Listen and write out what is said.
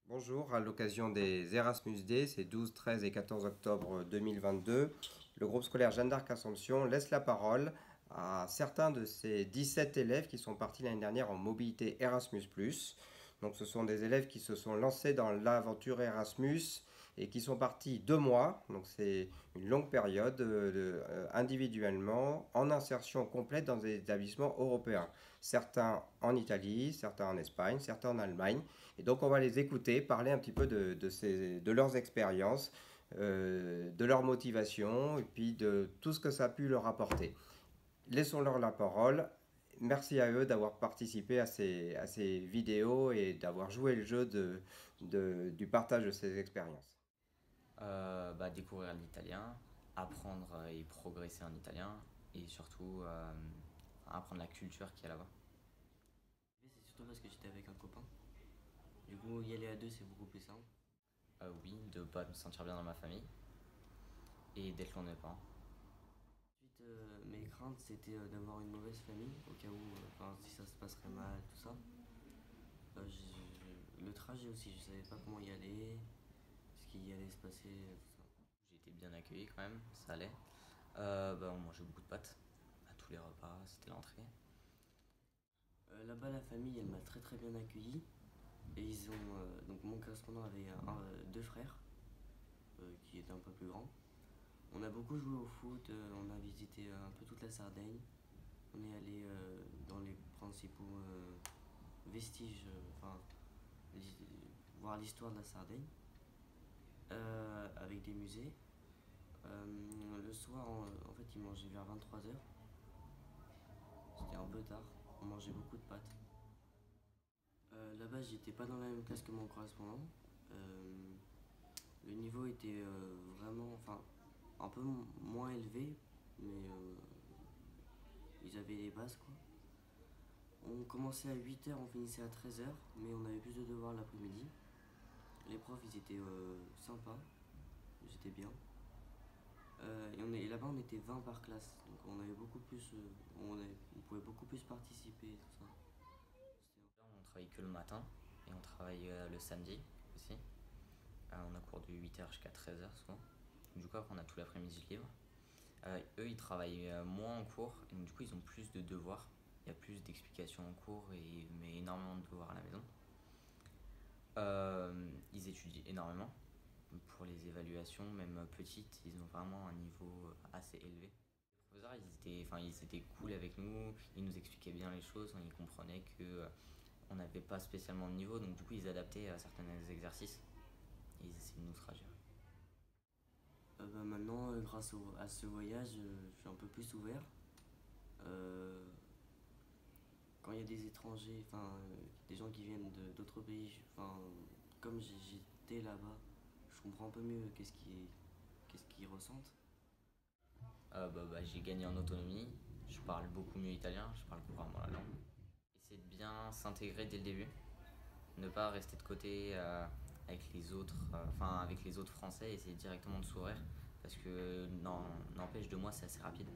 Bonjour, à l'occasion des Erasmus Day, c'est 12, 13 et 14 octobre 2022, le groupe scolaire Jeanne d'Arc Assomption laisse la parole à certains de ces 17 élèves qui sont partis l'année dernière en mobilité Erasmus+. Donc ce sont des élèves qui se sont lancés dans l'aventure Erasmus et qui sont partis 2 mois, donc c'est une longue période individuellement en insertion complète dans des établissements européens. Certains en Italie, certains en Espagne, certains en Allemagne. Et donc on va les écouter, parler un petit peu de leurs expériences, de leur motivation et puis de tout ce que ça a pu leur apporter. Laissons-leur la parole. Merci à eux d'avoir participé à ces vidéos et d'avoir joué le jeu du partage de ces expériences. Découvrir l'italien, apprendre et progresser en italien et surtout apprendre la culture qu'il y a là-bas. C'est surtout parce que j'étais avec un copain. Du coup, y aller à deux, c'est beaucoup plus simple. Oui, de pas me sentir bien dans ma famille et d'être loin de mes parents. Ensuite, mes craintes, c'était d'avoir une mauvaise famille, au cas où, si ça se passerait mal, tout ça. Le trajet aussi, je savais pas comment y aller, ce qui allait se passer, tout ça. J'ai été bien accueilli quand même, ça allait. On mangeait beaucoup de pâtes à tous les repas, c'était l'entrée. Là-bas, la famille, elle m'a très très bien accueilli. Et donc mon correspondant avait deux frères, qui étaient un peu plus grands. On a beaucoup joué au foot, on a visité un peu toute la Sardaigne. On est allé dans les principaux vestiges, voir l'histoire de la Sardaigne, avec des musées. Le soir, en fait, ils mangeaient vers 23 h. C'était un peu tard, on mangeait beaucoup de pâtes. Là-bas, j'étais pas dans la même classe que mon correspondant. Euh, le niveau était vraiment, un peu moins élevé, mais ils avaient les bases quoi. On commençait à 8 h, on finissait à 13 h, mais on avait plus de devoirs l'après-midi. Les profs, ils étaient sympas, j'étais bien. Et là-bas, on était 20 par classe, donc on avait beaucoup plus, on pouvait beaucoup plus participer, tout ça. On travaille que le matin et on travaille le samedi aussi. On a cours de 8 h jusqu'à 13 h souvent. Du coup, après, on a tout l'après-midi libre. Eux, ils travaillent moins en cours et donc, du coup, ils ont plus de devoirs. Il y a plus d'explications en cours, mais énormément de devoirs à la maison. Ils étudient énormément. Pour les évaluations, même petites, ils ont vraiment un niveau assez élevé. Les professeurs, ils étaient cool avec nous, ils nous expliquaient bien les choses, ils comprenaient que on n'avait pas spécialement de niveau, donc du coup, ils adaptaient à certains exercices et ils essayaient de nous traduire. Maintenant, grâce à ce voyage, je suis un peu plus ouvert. Euh, Quand il y a des étrangers, des gens qui viennent d'autres pays, comme j'étais là-bas, je comprends un peu mieux qu'est-ce qu'ils ressentent. J'ai gagné en autonomie, je parle beaucoup mieux italien, je parle couramment la langue. Essayer de bien s'intégrer dès le début, ne pas rester de côté avec les autres français, essayer directement de s'ouvrir parce que n'empêche 2 mois c'est assez rapide.